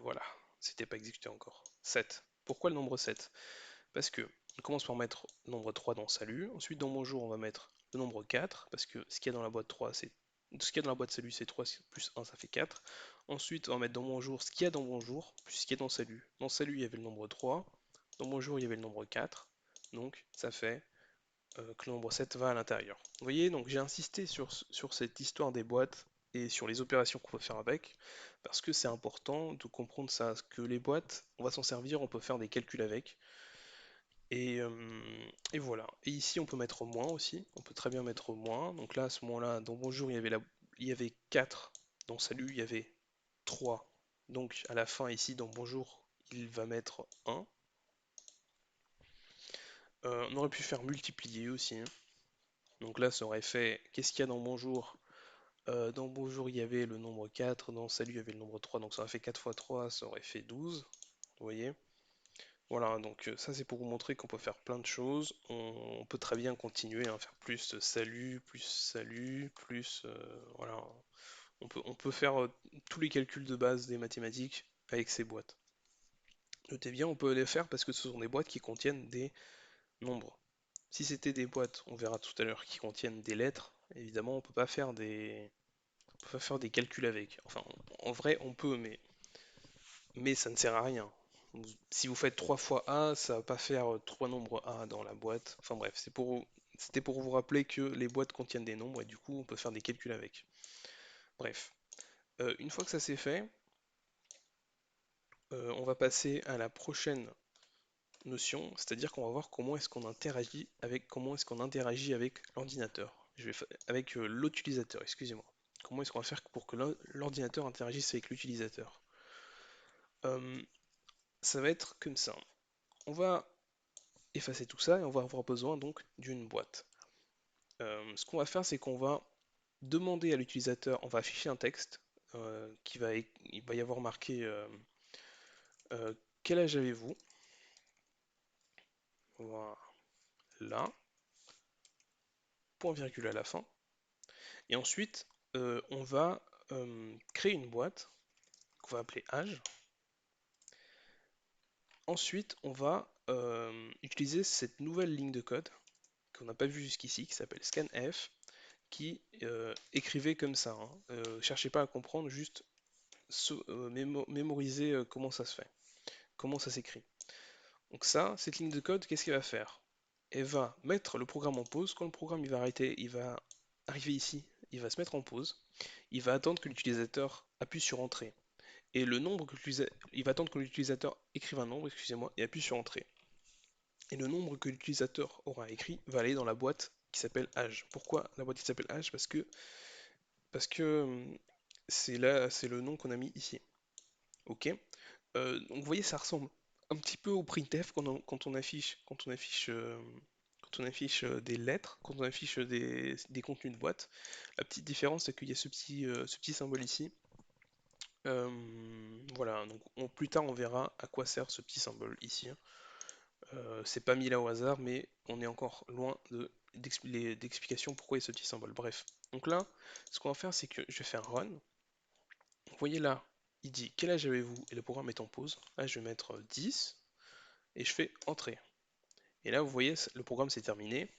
Voilà, c'était pas exécuté encore. 7. Pourquoi le nombre 7? Parce que on commence par mettre le nombre 3 dans salut. Ensuite, dans bonjour, on va mettre le nombre 4, parce que ce qu'il y a dans la boîte 3, c'est. Ce qu'il y a dans la boîte salut, c'est 3 plus 1, ça fait 4. Ensuite, on va mettre dans bonjour ce qu'il y a dans bonjour, plus ce qu'il y a dans salut. Dans salut, il y avait le nombre 3. Dans bonjour, il y avait le nombre 4. Donc, ça fait que le nombre 7 va à l'intérieur. Vous voyez, donc j'ai insisté sur cette histoire des boîtes et sur les opérations qu'on peut faire avec, parce que c'est important de comprendre ça, que les boîtes, on va s'en servir, on peut faire des calculs avec, et, euh, et voilà. Et ici, on peut mettre moins aussi, on peut très bien mettre moins, donc là, à ce moment-là, dans bonjour, il y avait 4, dans salut, il y avait 3, donc à la fin, ici, dans bonjour, il va mettre 1. On aurait pu faire multiplier aussi, hein. Donc là, ça aurait fait, qu'est-ce qu'il y a dans bonjour? Dans bonjour, il y avait le nombre 4, dans salut, il y avait le nombre 3, donc ça aurait fait 4 fois 3, ça aurait fait 12. Vous voyez? Voilà, donc ça c'est pour vous montrer qu'on peut faire plein de choses. On peut très bien continuer à faire plus salut, plus... voilà. On peut faire tous les calculs de base des mathématiques avec ces boîtes. Notez bien, on peut les faire parce que ce sont des boîtes qui contiennent des nombres. Si c'était des boîtes, on verra tout à l'heure, qui contiennent des lettres, évidemment, on peut pas faire on peut pas faire des calculs avec. Enfin, en vrai, on peut, mais ça ne sert à rien. Si vous faites 3 fois A, ça va pas faire 3 nombres A dans la boîte. Enfin bref, C'était pour vous rappeler que les boîtes contiennent des nombres et du coup on peut faire des calculs avec. Bref, une fois que ça c'est fait, on va passer à la prochaine notion, c'est-à-dire qu'on va voir comment est-ce qu'on interagit avec l'ordinateur. Avec l'utilisateur, excusez-moi. Comment est-ce qu'on va faire pour que l'ordinateur interagisse avec l'utilisateur? Euh, Ça va être comme ça. On va effacer tout ça et on va avoir besoin donc d'une boîte. Ce qu'on va faire, c'est qu'on va demander à l'utilisateur, on va afficher un texte il va y avoir marqué euh, quel âge avez-vous? Voilà, point virgule à la fin. Et ensuite, on va créer une boîte qu'on va appeler âge. Ensuite, on va utiliser cette nouvelle ligne de code qu'on n'a pas vue jusqu'ici, qui s'appelle scanf, qui écrivait comme ça, hein. Cherchez pas à comprendre, juste mémoriser comment ça se fait, comment ça s'écrit. Donc ça, cette ligne de code, qu'est-ce qu'elle va faire? Elle va mettre le programme en pause. Quand le programme il va arrêter, il va arriver ici, il va se mettre en pause. Il va attendre que l'utilisateur appuie sur Entrée. Et le nombre que il va attendre que l'utilisateur écrive un nombre, excusez-moi, et appuie sur Entrée. Et le nombre que l'utilisateur aura écrit va aller dans la boîte qui s'appelle âge. Pourquoi la boîte qui s'appelle âge? Parce que c'est là, c'est le nom qu'on a mis ici. Ok? Donc vous voyez, ça ressemble un petit peu au printf quand on affiche des lettres, quand on affiche des contenus de boîte. La petite différence, c'est qu'il y a ce petit symbole ici. Voilà, donc plus tard on verra à quoi sert ce petit symbole ici, hein. C'est pas mis là au hasard, mais on est encore loin d'explication pourquoi il y a ce petit symbole. Bref, donc là, ce qu'on va faire, c'est que je vais faire run. Vous voyez là, il dit quel âge avez-vous et le programme est en pause. Là, je vais mettre 10 et je fais entrer. Et là, vous voyez, le programme s'est terminé,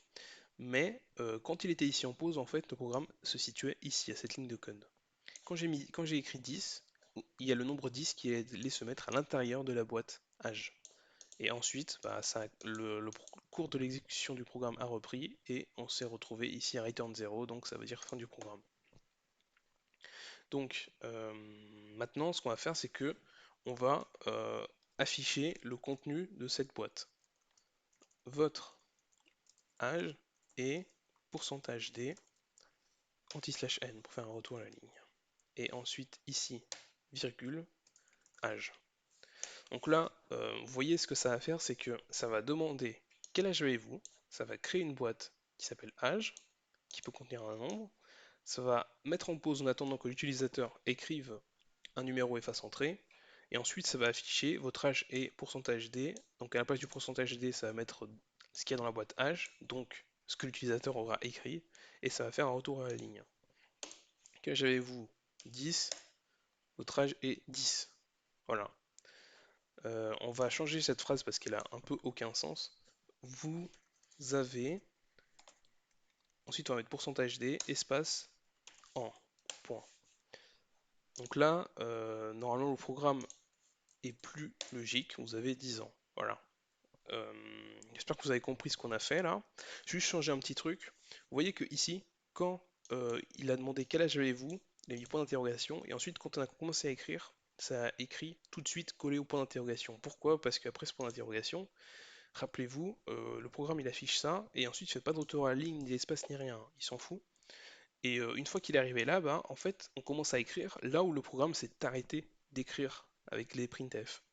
mais quand il était ici en pause, en fait, le programme se situait ici, à cette ligne de code. Quand j'ai écrit 10, il y a le nombre 10 qui allait se mettre à l'intérieur de la boîte âge. Et ensuite, bah, le cours de l'exécution du programme a repris et on s'est retrouvé ici à return 0, donc ça veut dire fin du programme. Donc maintenant, ce qu'on va faire, c'est que on va afficher le contenu de cette boîte. Votre âge et pourcentage %d anti/n pour faire un retour à la ligne. Et ensuite ici, virgule, âge. Donc là, vous voyez ce que ça va faire, c'est que ça va demander quel âge avez-vous, ça va créer une boîte qui s'appelle âge, qui peut contenir un nombre, ça va mettre en pause en attendant que l'utilisateur écrive un numéro et fasse entrer, et ensuite ça va afficher votre âge et pourcentage %d, donc à la place du pourcentage %d, ça va mettre ce qu'il y a dans la boîte âge, donc ce que l'utilisateur aura écrit, et ça va faire un retour à la ligne. Quel âge avez-vous? 10, votre âge est 10. Voilà. On va changer cette phrase parce qu'elle a un peu aucun sens. Vous avez. Ensuite, on va mettre pourcentage %d, espace, en, point. Donc là, normalement, le programme est plus logique. Vous avez 10 ans. Voilà. Euh, J'espère que vous avez compris ce qu'on a fait là. Juste changer un petit truc. Vous voyez que ici, quand il a demandé quel âge avez-vous, il a mis point d'interrogation. Et ensuite, quand on a commencé à écrire, ça a écrit tout de suite collé au point d'interrogation. Pourquoi? Parce qu'après ce point d'interrogation, rappelez-vous, le programme il affiche ça, et ensuite il fait pas de retour à la ligne, ni d'espace, ni rien, il s'en fout. Et une fois qu'il est arrivé là, bah, en fait, on commence à écrire là où le programme s'est arrêté d'écrire avec les printf.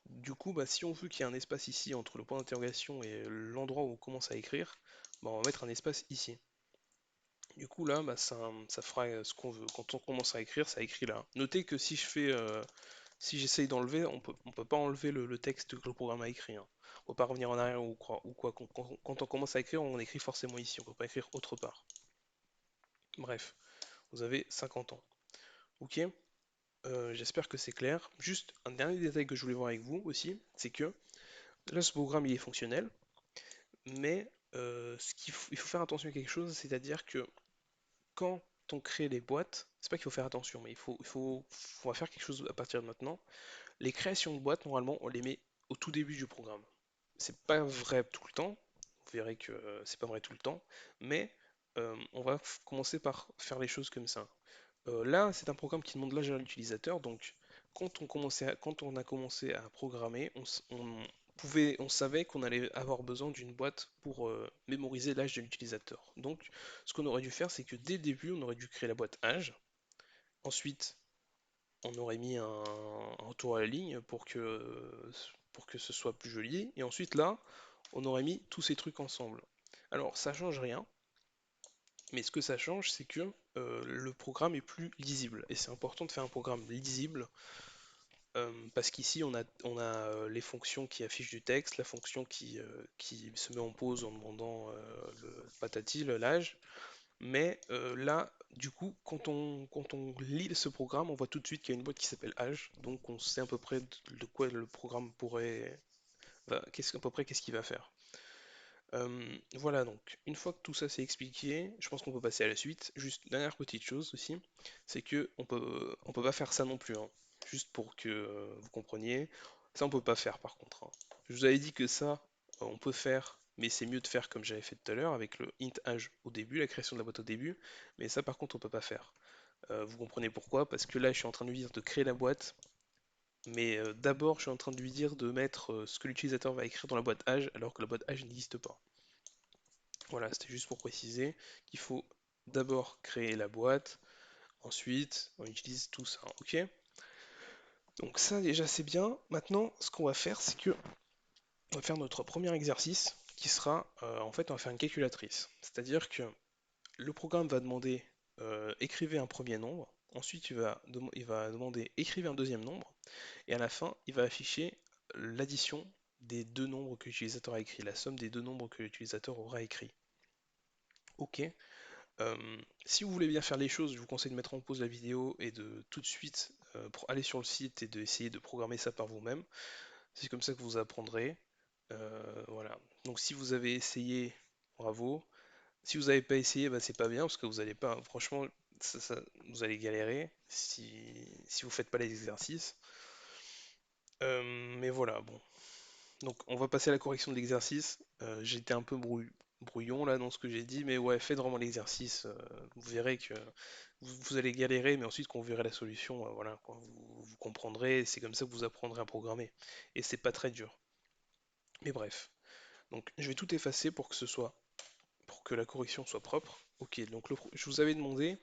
Du coup, bah, si on veut qu'il y ait un espace ici entre le point d'interrogation et l'endroit où on commence à écrire, bah, on va mettre un espace ici. Du coup là, bah, ça fera ce qu'on veut. Quand on commence à écrire, ça écrit là. Notez que si j'essaye d'enlever, on peut pas enlever le texte que le programme a écrit, hein. On peut pas revenir en arrière ou quoi. Quand on commence à écrire, on écrit forcément ici. On peut pas écrire autre part. Bref, vous avez 50 ans. Ok. J'espère que c'est clair. Juste un dernier détail que je voulais voir avec vous aussi, c'est que là, ce programme il est fonctionnel, mais il faut faire attention à quelque chose, c'est-à-dire que quand on crée les boîtes, c'est pas qu'il faut faire attention, mais on va faire quelque chose à partir de maintenant. Les créations de boîtes, normalement, on les met au tout début du programme. C'est pas vrai tout le temps. verrez que c'est pas vrai tout le temps, mais on va commencer par faire les choses comme ça. Là, c'est un programme qui demande l'âge à l'utilisateur, donc quand on a commencé à programmer, on savait qu'on allait avoir besoin d'une boîte pour mémoriser l'âge de l'utilisateur. Donc, ce qu'on aurait dû faire, c'est que dès le début, on aurait dû créer la boîte âge. Ensuite, on aurait mis un tour à la ligne pour que ce soit plus joli. Et ensuite, là, on aurait mis tous ces trucs ensemble. Alors, ça change rien, mais ce que ça change, c'est que le programme est plus lisible. Et c'est important de faire un programme lisible parce qu'ici, on a les fonctions qui affichent du texte, la fonction qui se met en pause en demandant le patati, l'âge. Mais là, du coup, quand on lit ce programme, on voit tout de suite qu'il y a une boîte qui s'appelle âge. Donc on sait à peu près de quoi le programme pourrait... à peu près qu'est-ce qu'il va faire. Voilà, donc une fois que tout ça c'est expliqué, je pense qu'on peut passer à la suite. Juste dernière petite chose aussi, c'est que on peut pas faire ça non plus, hein. Juste pour que vous compreniez, ça on peut pas faire par contre, hein. Je vous avais dit que ça on peut faire, mais c'est mieux de faire comme j'avais fait tout à l'heure avec le int age au début, la création de la boîte au début, mais ça par contre on peut pas faire. Vous comprenez pourquoi? Parce que là je suis en train de lui dire de créer la boîte, mais d'abord je suis en train de lui dire de mettre ce que l'utilisateur va écrire dans la boîte âge alors que la boîte âge n'existe pas. Voilà, c'était juste pour préciser qu'il faut d'abord créer la boîte, ensuite on utilise tout ça, ok? Donc ça déjà c'est bien. Maintenant, ce qu'on va faire, c'est que on va faire notre premier exercice qui sera, en fait, on va faire une calculatrice. C'est-à-dire que le programme va demander écrivez un premier nombre, ensuite il va demander écrivez un deuxième nombre, et à la fin, il va afficher l'addition des deux nombres que l'utilisateur a écrit, la somme des deux nombres que l'utilisateur aura écrit. Ok. Euh, Si vous voulez bien faire les choses, je vous conseille de mettre en pause la vidéo et de tout de suite aller sur le site et d'essayer de programmer ça par vous-même. C'est comme ça que vous apprendrez. Voilà. Donc si vous avez essayé, bravo. Si vous n'avez pas essayé, bah, c'est pas bien parce que vous allez pas, franchement, vous allez galérer si vous faites pas les exercices. Mais voilà, bon. Donc on va passer à la correction de l'exercice. J'ai été un peu brouillon là dans ce que j'ai dit, mais ouais, faites vraiment l'exercice. Vous verrez que vous allez galérer, mais ensuite quand vous verrez la solution, voilà, quoi, vous comprendrez. C'est comme ça que vous apprendrez à programmer. Et c'est pas très dur. Mais bref. Donc je vais tout effacer pour que pour que la correction soit propre. Ok, donc je vous avais demandé,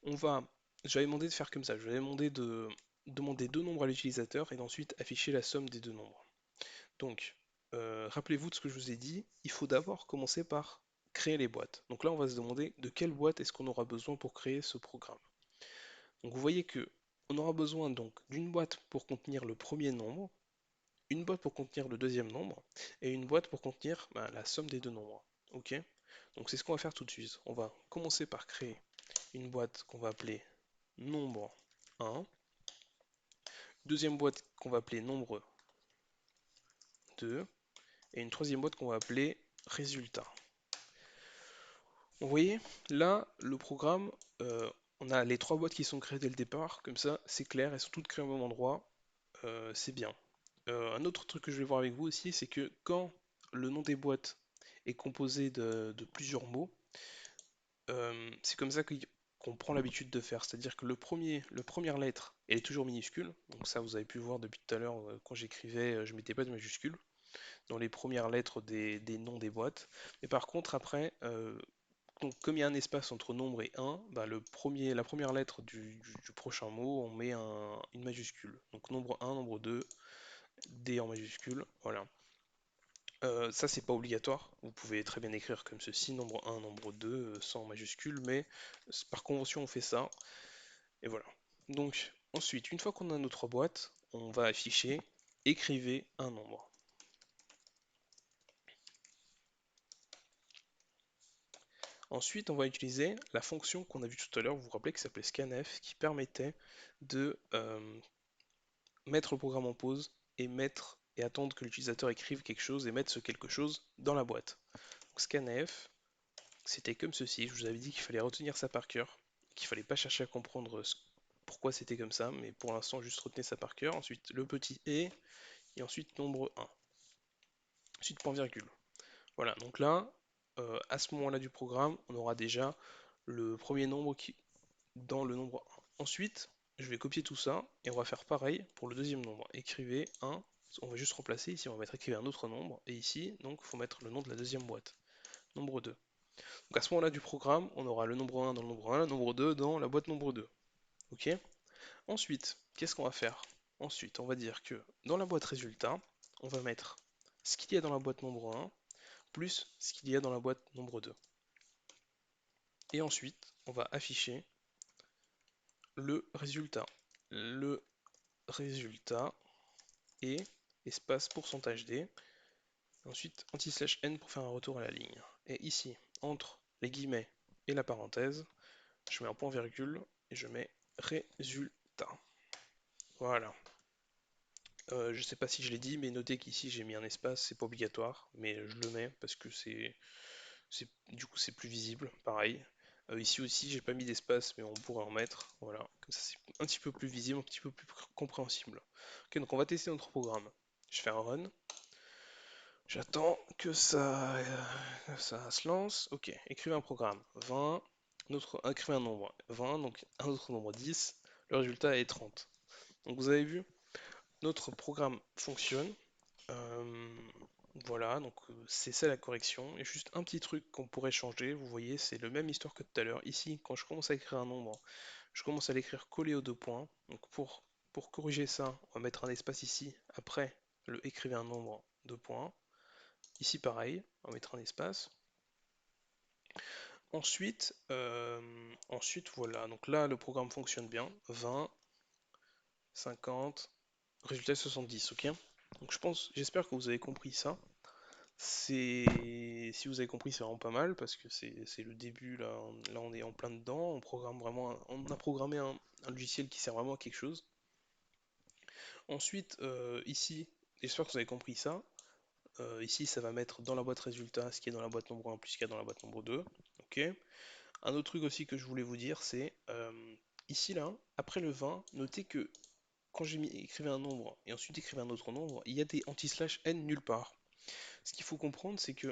on va, j'avais demandé de faire comme ça. Je vous avais demandé de demander deux nombres à l'utilisateur et d'ensuite afficher la somme des deux nombres. Donc, rappelez-vous de ce que je vous ai dit, il faut d'abord commencer par créer les boîtes. Donc là, on va se demander de quelle boîte est-ce qu'on aura besoin pour créer ce programme. Donc vous voyez que on aura besoin donc d'une boîte pour contenir le premier nombre, une boîte pour contenir le deuxième nombre, et une boîte pour contenir la somme des deux nombres. Ok? Donc c'est ce qu'on va faire tout de suite. On va commencer par créer une boîte qu'on va appeler nombre 1, deuxième boîte qu'on va appeler nombre 2, et une troisième boîte qu'on va appeler résultat. Vous voyez, là, le programme, on a les trois boîtes qui sont créées dès le départ, comme ça, c'est clair, elles sont toutes créées au même endroit, c'est bien. Un autre truc que je vais voir avec vous aussi, c'est que quand le nom des boîtes est composé de plusieurs mots, c'est comme ça qu'on prend l'habitude de faire. C'est-à-dire que le première lettre, elle est toujours minuscule, donc ça vous avez pu voir depuis tout à l'heure, quand j'écrivais, je mettais pas de majuscule dans les premières lettres des noms des boîtes. Mais par contre, après, donc, comme il y a un espace entre nombre et 1, bah, la première lettre du prochain mot, on met une majuscule. Donc nombre 1, nombre 2, D en majuscule, voilà. Ça, c'est pas obligatoire. Vous pouvez très bien écrire comme ceci, nombre 1, nombre 2, sans majuscule, mais par convention, on fait ça. Et voilà. Donc, ensuite, une fois qu'on a notre boîte, on va afficher écrivez un nombre. Ensuite, on va utiliser la fonction qu'on a vue tout à l'heure, vous vous rappelez, qui s'appelait scanf, qui permettait de mettre le programme en pause et attendre que l'utilisateur écrive quelque chose et mettre ce quelque chose dans la boîte. Donc, scanf, c'était comme ceci. Je vous avais dit qu'il fallait retenir ça par cœur, qu'il fallait pas chercher à comprendre pourquoi c'était comme ça, mais pour l'instant, juste retenez ça par cœur. Ensuite, le petit et ensuite nombre 1. Ensuite, point virgule. Voilà, donc là, à ce moment-là du programme, on aura déjà le premier nombre qui dans le nombre 1. Ensuite, je vais copier tout ça et on va faire pareil pour le deuxième nombre. Écrivez 1, on va juste remplacer, ici on va mettre écrivez un autre nombre, et ici, donc, il faut mettre le nom de la deuxième boîte, nombre 2. Donc à ce moment-là du programme, on aura le nombre 1 dans le nombre 1, le nombre 2 dans la boîte nombre 2. Ok? Ensuite, qu'est-ce qu'on va faire? Ensuite, on va dire que dans la boîte résultat, on va mettre ce qu'il y a dans la boîte nombre 1 plus ce qu'il y a dans la boîte nombre 2. Et ensuite, on va afficher le résultat. Le résultat est espace pourcentage %d. Ensuite, anti-slash n pour faire un retour à la ligne. Et ici, entre les guillemets et la parenthèse, je mets un point virgule et je mets résultat. Voilà. Je sais pas si je l'ai dit, mais notez qu'ici j'ai mis un espace, c'est pas obligatoire, mais je le mets parce que du coup c'est plus visible, pareil. Ici aussi j'ai pas mis d'espace, mais on pourrait en mettre, voilà, comme ça c'est un petit peu plus visible, un petit peu plus compréhensible. Ok, donc on va tester notre programme. Je fais un run, j'attends que ça se lance. Ok, écrivez un programme, 20, écrivez un nombre, 20, donc un autre nombre, 10, le résultat est 30. Donc vous avez vu, notre programme fonctionne. Euh, voilà, donc c'est ça la correction. Et juste un petit truc qu'on pourrait changer, vous voyez, c'est le même histoire que tout à l'heure. Ici, quand je commence à écrire un nombre, je commence à l'écrire collé aux deux points. Donc pour corriger ça, on va mettre un espace ici. Après, le écrivez un nombre, deux points. Ici, pareil, on va mettre un espace. Ensuite, voilà, donc là, le programme fonctionne bien. 20, 50, résultat 70, ok? Donc j'espère que vous avez compris ça. Si vous avez compris, c'est vraiment pas mal parce que c'est le début là. Là, on est en plein dedans. On programme vraiment, on a programmé un logiciel qui sert vraiment à quelque chose. Ensuite, ici, j'espère que vous avez compris ça. Ici, ça va mettre dans la boîte résultat ce qui est dans la boîte nombre 1 plus ce qu'il y a dans la boîte nombre 2. Ok. Un autre truc aussi que je voulais vous dire, c'est ici là, après le 20, notez que quand j'ai mis écrivez un nombre et ensuite écrivez un autre nombre, il y a des anti-slash n nulle part. Ce qu'il faut comprendre, c'est que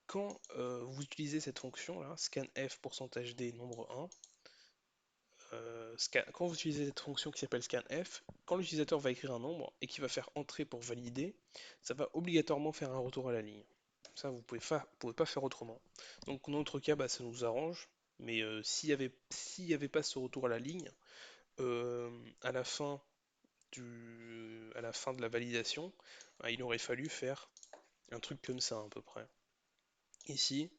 quand vous utilisez cette fonction là, scanf pourcentage %d nombre 1, quand vous utilisez cette fonction qui s'appelle scanf, quand l'utilisateur va écrire un nombre et qu'il va faire entrer pour valider, ça va obligatoirement faire un retour à la ligne. Ça, vous pouvez pas faire autrement. Donc dans notre cas, bah, ça nous arrange, mais s'il y avait pas ce retour à la ligne, euh, à la fin à la fin de la validation, il aurait fallu faire un truc comme ça à peu près. Ici,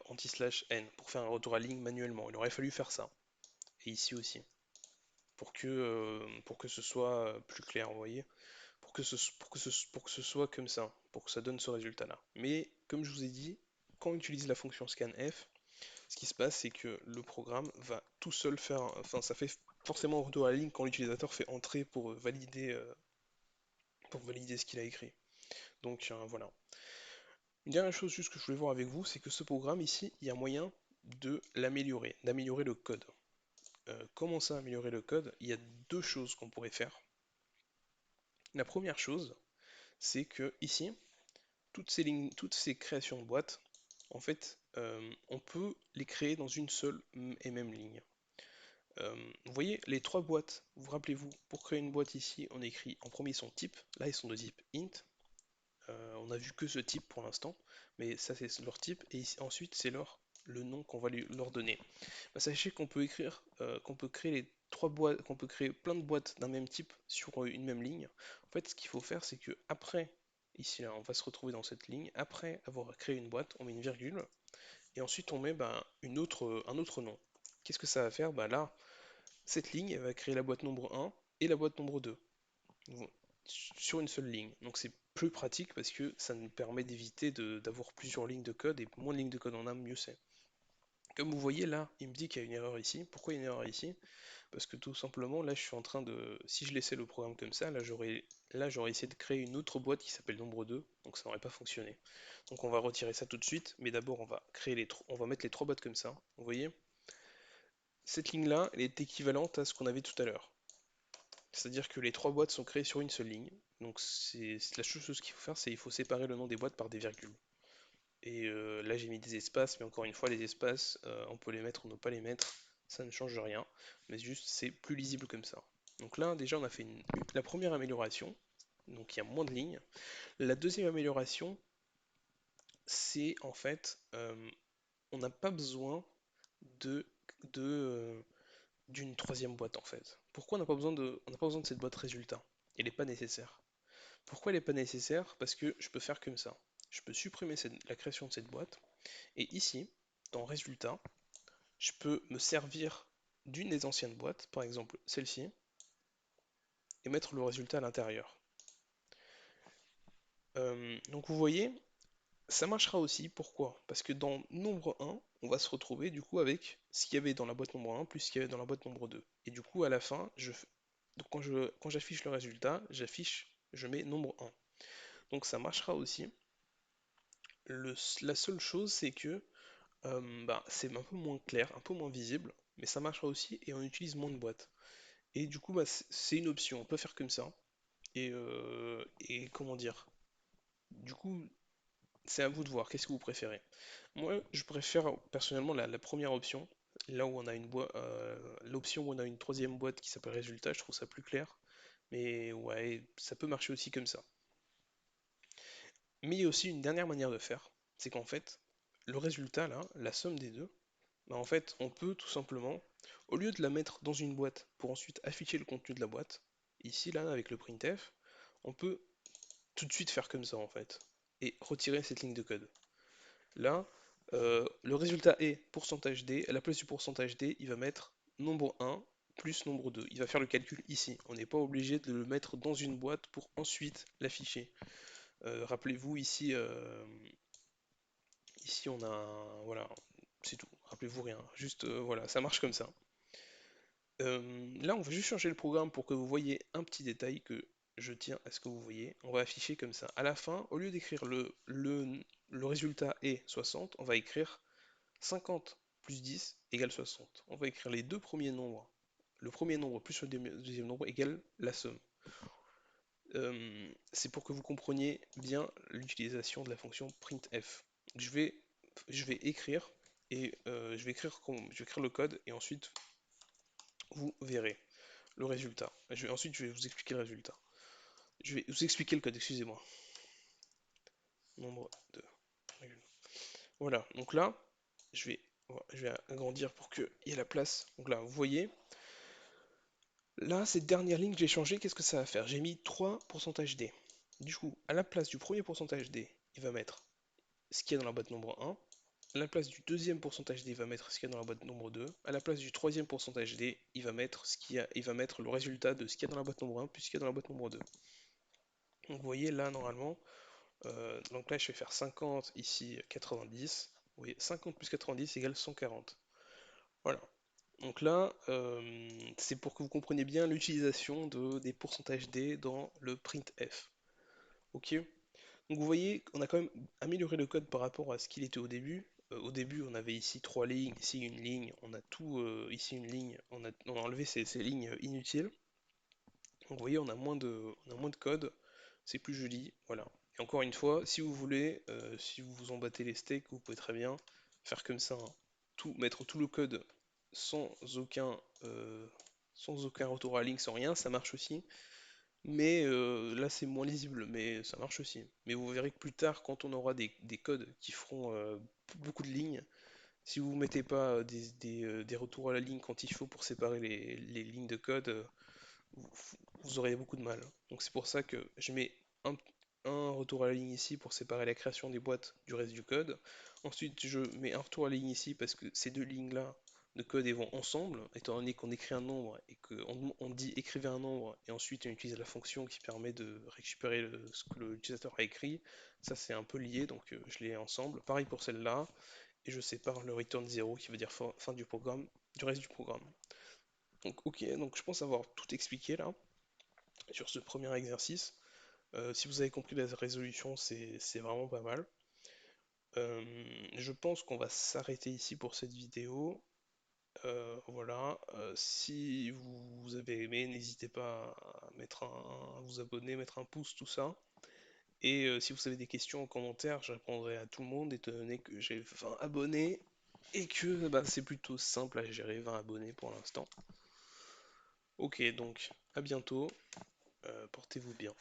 anti-slash n pour faire un retour à ligne manuellement. Il aurait fallu faire ça. Et ici aussi. Pour que ce soit plus clair, vous voyez. Pour que ce soit comme ça. Pour que ça donne ce résultat-là. Mais comme je vous ai dit, quand on utilise la fonction scanf, ce qui se passe, c'est que le programme va tout seul faire. Enfin, ça fait forcément un retour à la ligne quand l'utilisateur fait entrer pour valider ce qu'il a écrit. Donc voilà. Une dernière chose juste que je voulais voir avec vous, c'est que ce programme ici, il y a moyen de l'améliorer, d'améliorer le code. Comment ça améliorer le code? Il y a deux choses qu'on pourrait faire. La première chose, c'est que ici, toutes ces lignes, toutes ces créations de boîtes, en fait, on peut les créer dans une seule et même ligne. Vous voyez, les trois boîtes, vous rappelez-vous, pour créer une boîte ici, on écrit en premier son type, là ils sont de type int, on a vu que ce type pour l'instant, mais ça c'est leur type, et ensuite c'est le nom qu'on va leur donner. Bah, sachez qu'on peut écrire, qu'on peut créer les trois boîtes, qu'on peut créer plein de boîtes d'un même type sur une même ligne. En fait, ce qu'il faut faire, c'est que après, ici là, on va se retrouver dans cette ligne. Après avoir créé une boîte, on met une virgule, et ensuite on met bah, un autre nom. Qu'est-ce que ça va faire? Bah là, cette ligne, elle va créer la boîte nombre 1 et la boîte nombre 2 sur une seule ligne. Donc c'est plus pratique parce que ça nous permet d'éviter d'avoir plusieurs lignes de code et moins de lignes de code on a, mieux c'est. Comme vous voyez là, il me dit qu'il y a une erreur ici. Pourquoi il y a une erreur ici? Parce que tout simplement, là je suis en train de... Si je laissais le programme comme ça, là j'aurais essayé de créer une autre boîte qui s'appelle nombre 2, donc ça n'aurait pas fonctionné. Donc on va retirer ça tout de suite, mais d'abord on va mettre les trois boîtes comme ça. Vous voyez? Cette ligne-là, elle est équivalente à ce qu'on avait tout à l'heure. C'est-à-dire que les trois boîtes sont créées sur une seule ligne. Donc c'est la seule chose qu'il faut faire, c'est il faut séparer le nom des boîtes par des virgules. Et là j'ai mis des espaces, mais encore une fois les espaces, on peut les mettre ou ne pas les mettre, ça ne change rien, mais juste c'est plus lisible comme ça. Donc là déjà on a fait la première amélioration, donc il y a moins de lignes. La deuxième amélioration, c'est en fait, on n'a pas besoin de, de, d'une troisième boîte en fait. Pourquoi on n'a pas besoin de cette boîte résultat? Elle n'est pas nécessaire. Pourquoi elle n'est pas nécessaire? Parce que je peux faire comme ça. Je peux supprimer la création de cette boîte. Et ici, dans résultat, je peux me servir d'une des anciennes boîtes, par exemple celle-ci, et mettre le résultat à l'intérieur. Donc vous voyez, ça marchera aussi. Pourquoi? Parce que dans nombre 1, on va se retrouver du coup avec ce qu'il y avait dans la boîte nombre 1 plus ce qu'il y avait dans la boîte nombre 2. Et du coup, à la fin, donc quand j'affiche le résultat, je mets nombre 1. Donc ça marchera aussi. La seule chose, c'est que bah, c'est un peu moins clair, un peu moins visible, mais ça marchera aussi et on utilise moins de boîtes. Et du coup, bah, c'est une option, on peut faire comme ça. Et comment dire? Du coup, c'est à vous de voir, qu'est-ce que vous préférez? Moi, je préfère personnellement la première option, là où on a une boîte, l'option où on a une troisième boîte qui s'appelle résultat, je trouve ça plus clair. Mais ouais, ça peut marcher aussi comme ça. Mais il y a aussi une dernière manière de faire, c'est qu'en fait, le résultat là, la somme des deux, bah en fait, on peut tout simplement, au lieu de la mettre dans une boîte pour ensuite afficher le contenu de la boîte, ici là avec le printf, on peut tout de suite faire comme ça en fait, et retirer cette ligne de code. Là, le résultat est pourcentage D, à la place du pourcentage D, il va mettre nombre 1 plus nombre 2. Il va faire le calcul ici. On n'est pas obligé de le mettre dans une boîte pour ensuite l'afficher. Rappelez-vous ici, ici on a voilà, c'est tout. Rappelez-vous rien. Juste voilà, ça marche comme ça. Là, on va juste changer le programme pour que vous voyez un petit détail que je tiens à ce que vous voyez. On va afficher comme ça. À la fin, au lieu d'écrire le résultat est 60, on va écrire 50 plus 10 égale 60. On va écrire les deux premiers nombres. Le premier nombre plus le deuxième nombre égale la somme. C'est pour que vous compreniez bien l'utilisation de la fonction printf. Je vais, je vais écrire et je vais écrire le code et ensuite vous verrez le résultat. Ensuite, je vais vous expliquer le résultat. Je vais vous expliquer le code, excusez-moi. Nombre de. Voilà, donc là, je vais agrandir pour qu'il y ait la place. Donc là, vous voyez, là, cette dernière ligne que j'ai changée, qu'est-ce que ça va faire? J'ai mis 3 pourcentage D. Du coup, à la place du premier pourcentage D, il va mettre ce qu'il y a dans la boîte nombre 1. À la place du deuxième pourcentage D, il va mettre ce qu'il y a dans la boîte nombre 2. À la place du troisième pourcentage D, il va mettre le résultat de ce qu'il y a dans la boîte nombre 1 plus ce qu'il y a dans la boîte nombre 2. Donc vous voyez là, normalement, donc là, je vais faire 50, ici 90. Vous voyez, 50 plus 90 égale 140. Voilà. Donc là, c'est pour que vous compreniez bien l'utilisation des pourcentages D dans le printf. Ok? Donc vous voyez qu'on a quand même amélioré le code par rapport à ce qu'il était au début. Au début, on avait ici trois lignes, ici une ligne, on a tout ici une ligne, on a enlevé ces lignes inutiles. Donc vous voyez, on a moins de code, c'est plus joli, voilà. Et encore une fois, si vous voulez, si vous vous en battez les steaks, vous pouvez très bien faire comme ça, hein. Mettre tout le code sans aucun, euh, sans aucun retour à la ligne, sans rien, ça marche aussi. Mais là, c'est moins lisible, mais ça marche aussi. Mais vous verrez que plus tard, quand on aura des codes qui feront beaucoup de lignes, si vous ne mettez pas des retours à la ligne quand il faut pour séparer les lignes de code, vous, vous aurez beaucoup de mal. Donc c'est pour ça que je mets un, un retour à la ligne ici pour séparer la création des boîtes du reste du code. Ensuite, je mets un retour à la ligne ici parce que ces deux lignes-là de code elles vont ensemble, étant donné qu'on écrit un nombre et qu'on dit écrivez un nombre et ensuite on utilise la fonction qui permet de récupérer ce que l'utilisateur a écrit. Ça c'est un peu lié, donc je les ai ensemble. Pareil pour celle-là, et je sépare le return 0 qui veut dire fin du programme, du reste du programme. Donc ok, donc je pense avoir tout expliqué là sur ce premier exercice. Si vous avez compris la résolution, c'est vraiment pas mal. Euh, je pense qu'on va s'arrêter ici pour cette vidéo. Voilà. Si vous avez aimé, n'hésitez pas à vous abonner, mettre un pouce, tout ça. Et si vous avez des questions en commentaire, je répondrai à tout le monde, étant donné que j'ai 20 abonnés et que bah, c'est plutôt simple à gérer 20 abonnés pour l'instant. Ok, donc à bientôt, portez-vous bien.